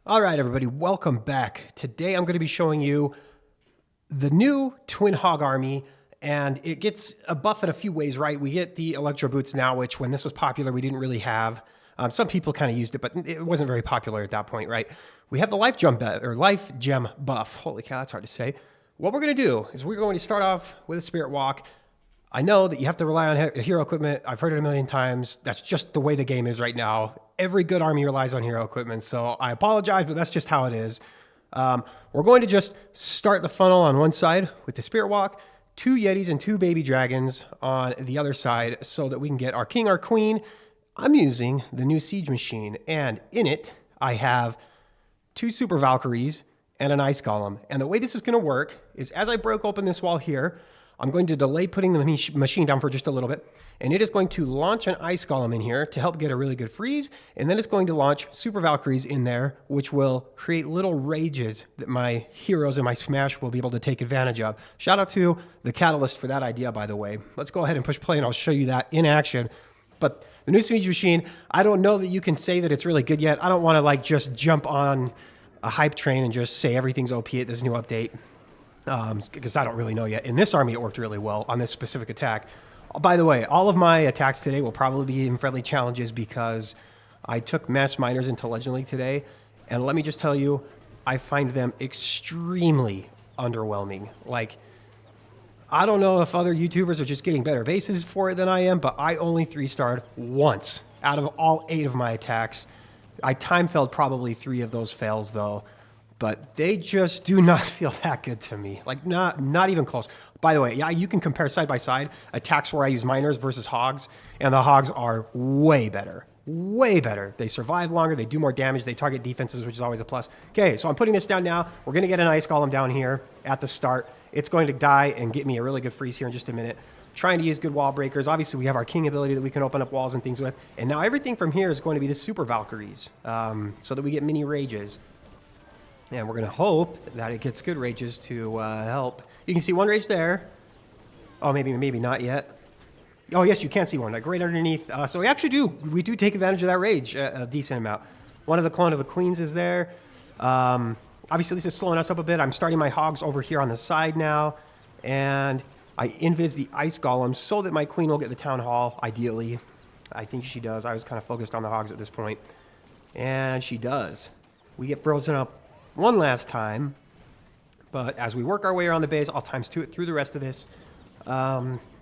All right, everybody, welcome back. Today I'm going to be showing you the new Twin Hog army, and it gets a buff in a few ways, right? We get the 𝗪𝗔𝗧𝗖𝗛, which when this was popular, we didn't really have. Some people kind of used it, but it wasn't very popular at that point, right? We have the life gem buff. Holy cow, that's hard to say. What we're going to do is we're going to start off with a Spirit Walk. I know that you have to rely on hero equipment. I've heard it a million times. That's just the way the game is right now. Every good army relies on hero equipment, so I apologize, but that's just how it is. We're going to just start the funnel on one side with the Spirit Walk, 2 Yetis and 2 baby dragons on the other side so that we can get our king, our queen. I'm using the new siege machine, and in it, I have 2 super Valkyries and an ice golem. And the way this is going to work is as I broke open this wall here, I'm going to delay putting the machine down for just a little bit, and it is going to launch an ice golem in here to help get a really good freeze, and then it's going to launch super Valkyries in there, which will create little rages that my heroes in my smash will be able to take advantage of. Shout out to the Catalyst for that idea, by the way. Let's go ahead and push play, and I'll show you that in action. But the new siege machine, I don't know that you can say that it's really good yet. I don't want to like just jump on a hype train and just say everything's OP at this new update. Because I don't really know yet. In this army, it worked really well on this specific attack. By the way, all of my attacks today will probably be in friendly challenges because I took mass miners into Legend League today, and let me just tell you, I find them extremely underwhelming. Like, I don't know if other YouTubers are just getting better bases for it than I am, but I only 3-starred once out of all 8 of my attacks. I time-failed probably 3 of those fails, though. But they just do not feel that good to me. Like, not even close. By the way, yeah, you can compare side by side attacks where I use miners versus hogs, and the hogs are way better. Way better. They survive longer, they do more damage, they target defenses, which is always a plus. Okay, so I'm putting this down now. We're going to get an ice golem down here at the start. It's going to die and get me a really good freeze here in just a minute. Trying to use good wall breakers. Obviously, we have our king ability that we can open up walls and things with. And now everything from here is going to be the super Valkyries, so that we get mini rages. And we're going to hope that it gets good rages to help. You can see 1 rage there. Oh, maybe not yet. Oh, yes, you can see one. Like right underneath. So we do take advantage of that rage a decent amount. One of the clone of the queens is there. Obviously, this is slowing us up a bit. I'm starting my hogs over here on the side now. And I invis the ice golem so that my queen will get the town hall, ideally. I think she does. I was kind of focused on the hogs at this point. And she does. We get frozen up one last time, but as we work our way around the base, I'll ×2 it through the rest of this.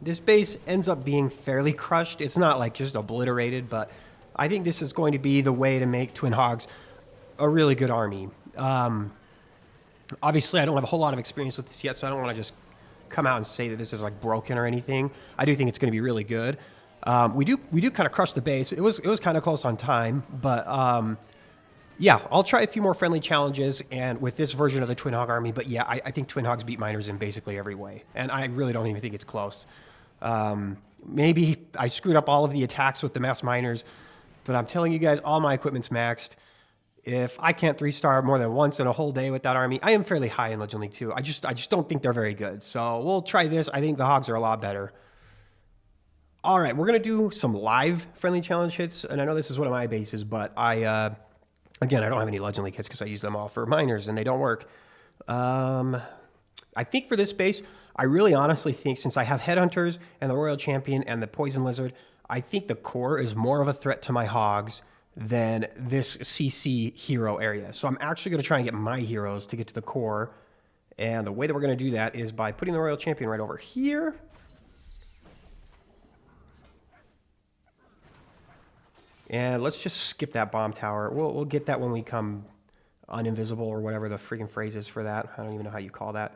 This base ends up being fairly crushed. It's not like just obliterated, but I think this is going to be the way to make Twin Hogs a really good army. Obviously, I don't have a whole lot of experience with this yet, so I don't want to just come out and say that this is like broken or anything. I do think it's going to be really good. We do kind of crush the base. It was kind of close on time, but yeah, I'll try a few more friendly challenges and with this version of the Twin Hog army. But yeah, I think Twin Hogs beat miners in basically every way. And I really don't even think it's close. Maybe I screwed up all of the attacks with the mass miners, but I'm telling you guys, all my equipment's maxed. If I can't 3-star more than once in a whole day with that army, I am fairly high in Legend League 2. I just don't think they're very good. So we'll try this. I think the hogs are a lot better. All right, we're going to do some live friendly challenge hits. And I know this is one of my bases, but again, I don't have any Legend League hits because I use them all for miners and they don't work. I think for this base, I really honestly think since I have Headhunters and the Royal Champion and the Poison Lizard, I think the core is more of a threat to my hogs than this CC hero area. So I'm actually going to try and get my heroes to get to the core. And the way that we're going to do that is by putting the Royal Champion right over here. And let's just skip that bomb tower. We'll get that when we come uninvisible or whatever the freaking phrase is for that. I don't even know how you call that.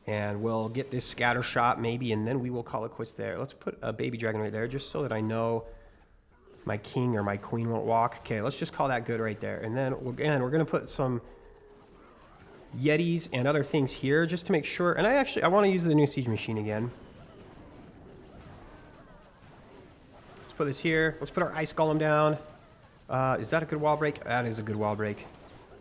And we'll get this scatter shot maybe, and then we will call it quits there. Let's put a baby dragon right there just so that I know my king or my queen won't walk. Okay, let's just call that good right there. And then again, we're going to put some Yetis and other things here just to make sure. And I want to use the new siege machine again. Let's put this here. Let's put our ice golem down. Is that a good wall break? That is a good wall break.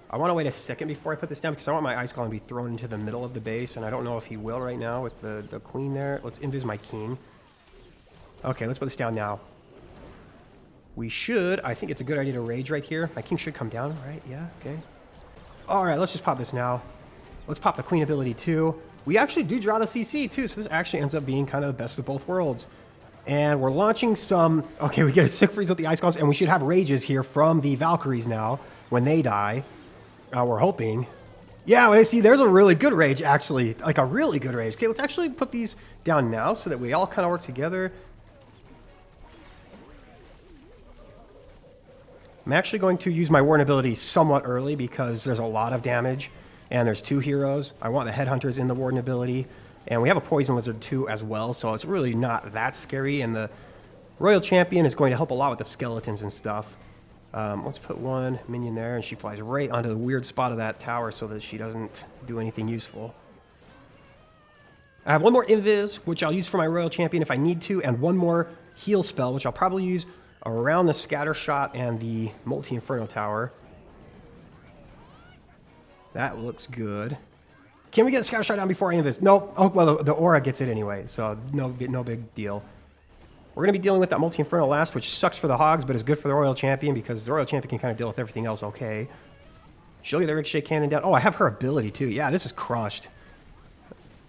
I want to wait a second before I put this down because I want my ice golem to be thrown into the middle of the base, and I don't know if he will right now with the queen there. Let's invis my king. Okay, let's put this down now. we should, I think it's a good idea to rage right here. My king should come down, right? Yeah, okay. All right, let's just pop this now. Let's pop the queen ability too. We actually do draw the CC too, so this actually ends up being kind of the best of both worlds. And we're launching some, okay, we get a sick freeze with the ice columns, and we should have rages here from the Valkyries now when they die. We're hoping. Yeah, see, there's a really good rage, actually. Like a really good rage. Okay, let's actually put these down now so that we all kind of work together. I'm actually going to use my Warden ability somewhat early because there's a lot of damage, and there's 2 heroes. I want the Headhunters in the Warden ability, and we have a Poison Lizard too as well, so it's really not that scary, and the Royal Champion is going to help a lot with the skeletons and stuff. Let's put 1 minion there, and she flies right onto the weird spot of that tower so that she doesn't do anything useful. I have 1 more Invis, which I'll use for my Royal Champion if I need to, and 1 more heal spell, which I'll probably use around the Scatter Shot and the Multi-Inferno Tower. That looks good. Can we get a Scatter Shot down before I Invis? Nope. Oh, well, the Aura gets it anyway, so no big deal. We're going to be dealing with that Multi-Inferno last, which sucks for the Hogs, but is good for the Royal Champion because the Royal Champion can kind of deal with everything else okay. She'll get the Ricochet Cannon down. Oh, I have her ability too. Yeah, this is crushed.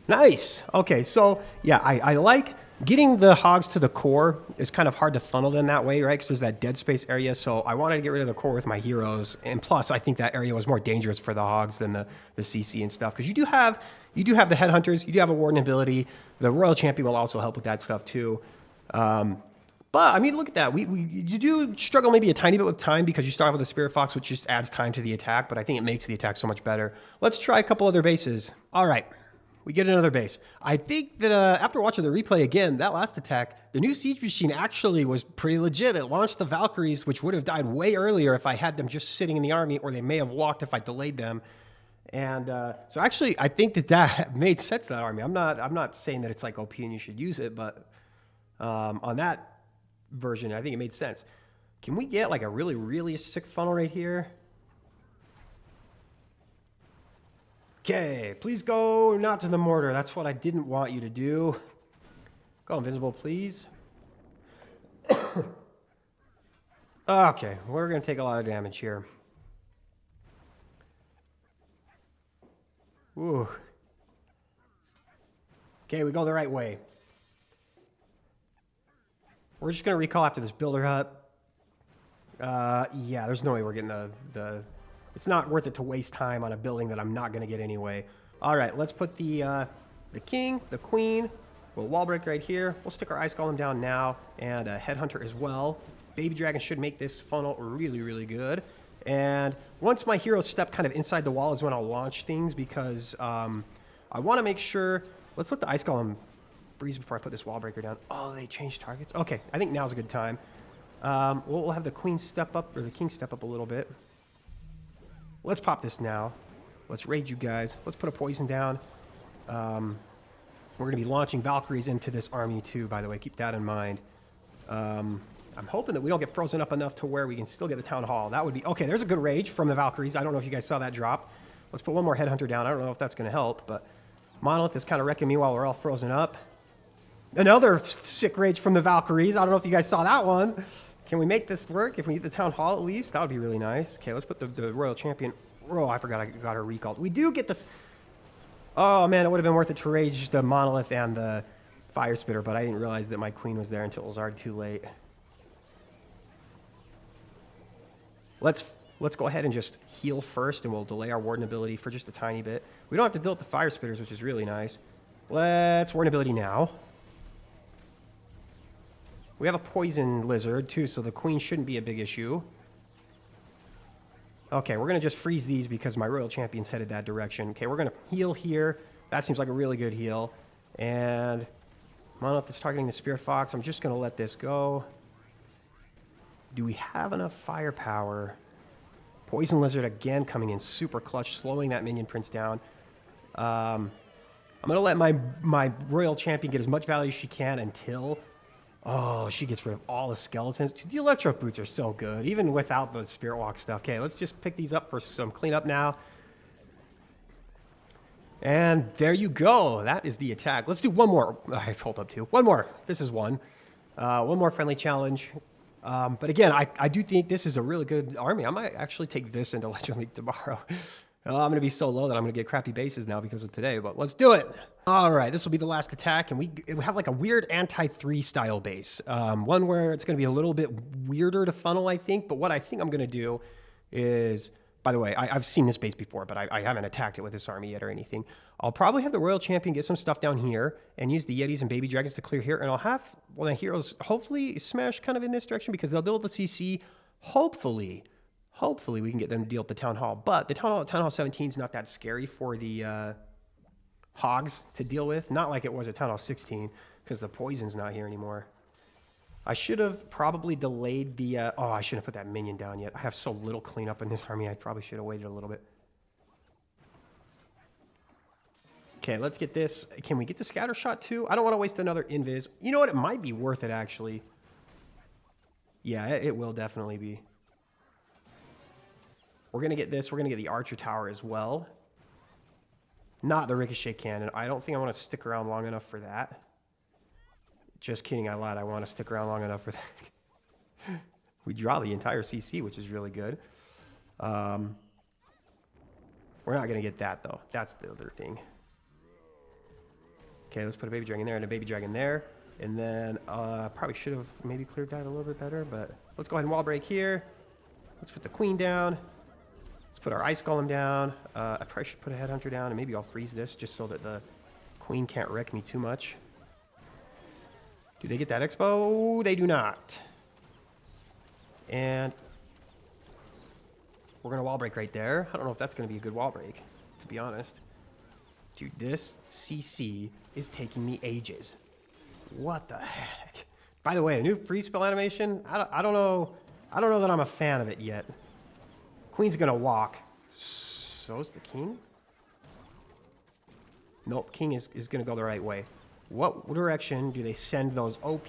Nice. Okay, so yeah, I like getting the Hogs to the core. Is kind of hard to funnel them that way, right? Because there's that dead space area, so I wanted to get rid of the core with my heroes. And plus, I think that area was more dangerous for the Hogs than the CC and stuff. Because you do have the Headhunters, you do have a Warden ability. The Royal Champion will also help with that stuff too. But I mean, look at that. You do struggle maybe a tiny bit with time because you start off with a Spirit Fox, which just adds time to the attack, but I think it makes the attack so much better. Let's try a couple other bases. All right, we get another base. I think that after watching the replay again, that last attack, the new Siege Machine actually was pretty legit. It launched the Valkyries, which would have died way earlier if I had them just sitting in the army, or they may have walked if I delayed them. And so actually, I think that made sense to that army. I'm not saying that it's like OP and you should use it, but on that version, I think it made sense. Can we get like a really, really sick funnel right here? Okay, please go not to the mortar. That's what I didn't want you to do. Go invisible, please. Okay, we're going to take a lot of damage here. Ooh. Okay, we go the right way. We're just going to recall after this builder hut. Yeah, there's no way we're getting the... It's not worth it to waste time on a building that I'm not going to get anyway. All right, let's put the king, the queen. We'll wall break right here. We'll stick our ice golem down now, and a headhunter as well. Baby dragon should make this funnel really, really good. And once my heroes step kind of inside the wall is when I'll launch things because I want to make sure... Let's let the ice golem breeze before I put this wall breaker down. Oh, they changed targets? Okay, I think now's a good time. We'll have the queen step up, or the king step up a little bit. Let's pop this now. Let's raid you guys. Let's put a poison down. We're going to be launching Valkyries into this army too, by the way. Keep that in mind. I'm hoping that we don't get frozen up enough to where we can still get the town hall. That would be... Okay, there's a good rage from the Valkyries. I don't know if you guys saw that drop. Let's put one more headhunter down. I don't know if that's going to help, but Monolith is kind of wrecking me while we're all frozen up. Another sick rage from the Valkyries. I don't know if you guys saw that one. Can we make this work? If we get the town hall at least, that would be really nice. Okay, let's put the Royal Champion. Oh, I forgot I got her recalled. We do get this... Oh, man, it would have been worth it to rage the Monolith and the Fire Spitter, but I didn't realize that my queen was there until it was already too late. Let's go ahead and just heal first, and we'll delay our Warden ability for just a tiny bit. We don't have to deal with the Fire Spitters, which is really nice. Let's Warden ability now. We have a Poison Lizard, too, so the queen shouldn't be a big issue. Okay, we're going to just freeze these because my Royal Champion's headed that direction. Okay, we're going to heal here. That seems like a really good heal. And Monolith is targeting the Spirit Fox. I'm just going to let this go. Do we have enough firepower? Poison Lizard again coming in super clutch, slowing that Minion Prince down. I'm going to let my Royal Champion get as much value as she can until... Oh, she gets rid of all the skeletons. The Electro Boots are so good, even without the Spirit Walk stuff. Okay, let's just pick these up for some cleanup now. And there you go. That is the attack. Let's do one more. I've hold up two. One more. This is one. One more friendly challenge. But again, I do think this is a really good army. I might actually take this into Legend League tomorrow. I'm going to be so low that I'm going to get crappy bases now because of today, but let's do it. All right, this will be the last attack, and we have like a weird anti-3 style base. One where it's going to be a little bit weirder to funnel, I think, but what I think I'm going to do is, by the way, I've seen this base before, but I haven't attacked it with this army yet or anything. I'll probably have the Royal Champion get some stuff down here and use the Yetis and Baby Dragons to clear here, and I'll have one of the heroes hopefully smash kind of in this direction because they'll deal with the CC, hopefully we can get them to deal with the Town Hall. But the Town Hall 17 is not that scary for the Hogs to deal with. Not like it was at Town Hall 16 because the poison's not here anymore. I should have probably delayed the... oh, I shouldn't have put that minion down yet. I have so little cleanup in this army. I probably should have waited a little bit. Okay, let's get this. Can we get the scatter shot too? I don't want to waste another invis. You know what? It might be worth it, actually. Yeah, it will definitely be. We're going to get this. We're going to get the Archer Tower as well. Not the Ricochet Cannon. I don't think I want to stick around long enough for that. Just kidding, I lied. I want to stick around long enough for that. We draw the entire CC, which is really good. We're not going to get that, though. That's the other thing. Okay, let's put a Baby Dragon there and a Baby Dragon there. And then probably should have maybe cleared that a little bit better, but let's go ahead and wall break here. Let's put the Queen down. Let's put our Ice Golem down. I probably should put a Headhunter down, and maybe I'll freeze this just so that the Queen can't wreck me too much. Do they get that Expo? They do not. And we're going to wall break right there. I don't know if that's going to be a good wall break, to be honest. Dude, this CC is taking me ages. What the heck? By the way, a new freeze spell animation. I don't know that I'm a fan of it yet. Queen's gonna walk. So's the king? Nope, king is gonna go the right way. What direction do they send those OP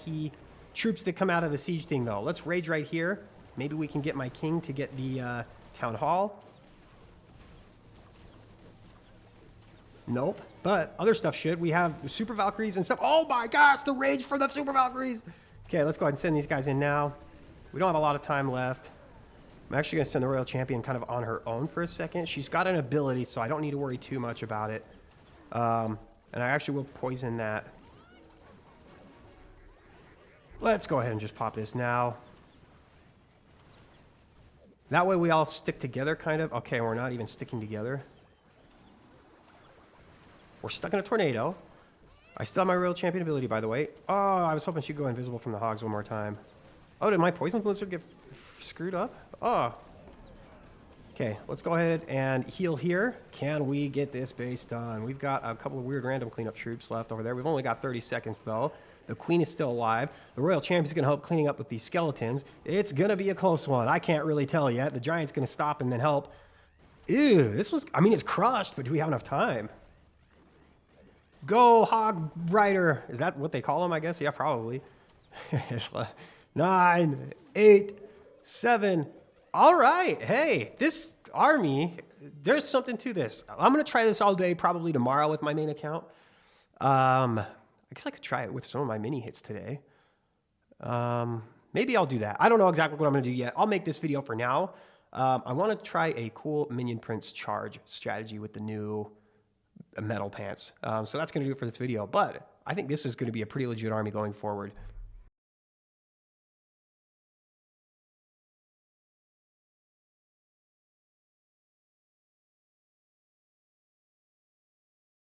troops that come out of the siege thing, though? Let's rage right here. Maybe we can get my king to get the Town Hall. Nope, but other stuff should. We have Super Valkyries and stuff. Oh my gosh, the rage for the Super Valkyries. Okay, let's go ahead and send these guys in now. We don't have a lot of time left. I'm actually going to send the Royal Champion kind of on her own for a second. She's got an ability, so I don't need to worry too much about it. And I actually will poison that. Let's go ahead and just pop this now. That way we all stick together, kind of. Okay, we're not even sticking together. We're stuck in a tornado. I still have my Royal Champion ability, by the way. Oh, I was hoping she'd go invisible from the Hogs one more time. Oh, did my Poison Blizzard get screwed up? Oh. Okay, let's go ahead and heal here. Can we get this base done? We've got a couple of weird random cleanup troops left over there. We've only got 30 seconds, though. The Queen is still alive. The Royal Champion's going to help cleaning up with these skeletons. It's going to be a close one. I can't really tell yet. The Giant's going to stop and then help. Ew, this was... I mean, it's crushed, but do we have enough time? Go, Hog Rider. Is that what they call him, I guess? Yeah, probably. 9, 8, 7. All right. Hey, this army, there's something to this. I'm going to try this all day, probably tomorrow with my main account. I guess I could try it with some of my mini hits today. Maybe I'll do that. I don't know exactly what I'm going to do yet. I'll make this video for now. I want to try a cool Minion Prince charge strategy with the new metal pants. So that's going to do it for this video. But I think this is going to be a pretty legit army going forward.